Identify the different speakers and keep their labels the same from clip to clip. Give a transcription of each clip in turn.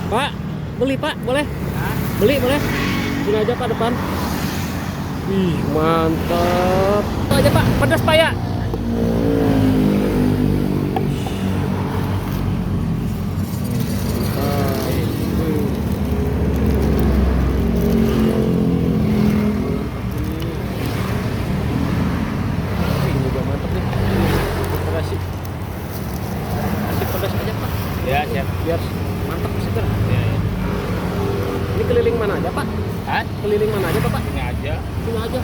Speaker 1: Pak, beli Pak, boleh?
Speaker 2: Hah?
Speaker 1: Beli boleh? Sini aja Pak depan. Ih, mantap. Itu aja Pak, pedas Pak ya. Ini juga mantap nih. Pedas sih. Kasih pedas aja Pak.
Speaker 2: Ya, siap.
Speaker 1: Biar mantap seger.
Speaker 2: Ya, ya.
Speaker 1: Ini keliling mana aja Pak?
Speaker 2: Hah?
Speaker 1: Keliling mana aja Pak?
Speaker 2: Ini aja.
Speaker 1: Sini aja.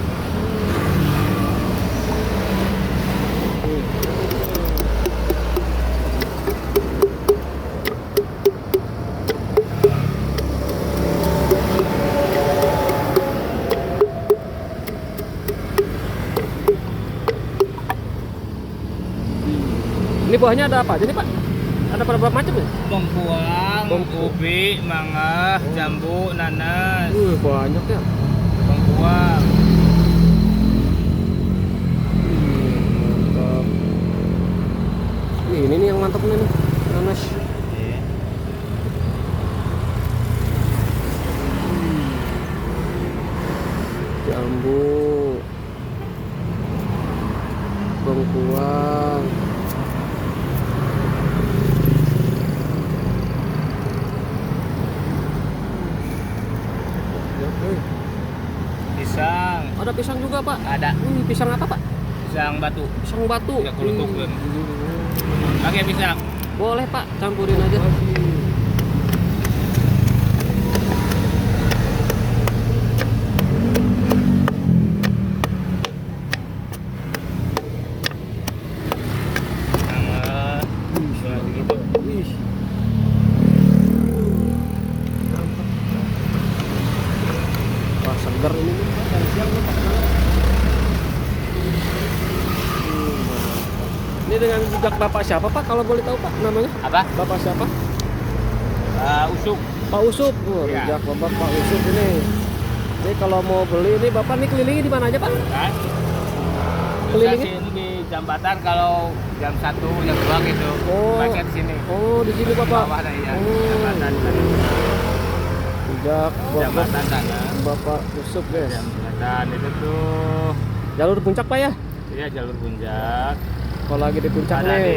Speaker 1: Ini buahnya ada apa aja nih Pak? Ada berapa macam ya?
Speaker 2: Bengkuang,
Speaker 1: Bengkuang.
Speaker 2: ubi, mangga, jambu, nanas.
Speaker 1: Banyak ya.
Speaker 2: Bengkuang.
Speaker 1: Mantap. Ini nih yang mantap nih, nanas.
Speaker 2: Iya.
Speaker 1: Jambu, bengkuang.
Speaker 2: Pisang.
Speaker 1: Ada pisang juga Pak.
Speaker 2: Ada.
Speaker 1: Pisang apa Pak?
Speaker 2: Pisang batu.
Speaker 1: Pisang batu.
Speaker 2: Ya, kelutuk, kan. Pakai pisang.
Speaker 1: Boleh Pak, campurin aja.
Speaker 2: Sama. Gitu.
Speaker 1: Wih. Wah, segar ini nih. Ini dengan jejak Bapak siapa Pak? Kalau boleh tahu Pak namanya?
Speaker 2: Apa?
Speaker 1: Bapak siapa?
Speaker 2: Usuk.
Speaker 1: Pak Usup.
Speaker 2: Ya.
Speaker 1: Jejak Bapak Pak Usup ini. Ini kalau mau beli ini Bapak nih kelilingi di mana aja Pak?
Speaker 2: Kan?
Speaker 1: Kelilingnya?
Speaker 2: Bisa sini di jambatan kalau jam 1, jam 2 gitu.
Speaker 1: Oh.
Speaker 2: Pakai di sini.
Speaker 1: Oh, di sini Bapak.
Speaker 2: Bawah ada ya.
Speaker 1: Oh.
Speaker 2: Jambatan sana.
Speaker 1: Jejak Bapak,
Speaker 2: Jambatan sana.
Speaker 1: Bapak Usup ya.
Speaker 2: Jambatan itu tuh.
Speaker 1: Jalur puncak Pak ya?
Speaker 2: Iya, jalur puncak.
Speaker 1: Kalau lagi di puncak
Speaker 2: Ada
Speaker 1: nih.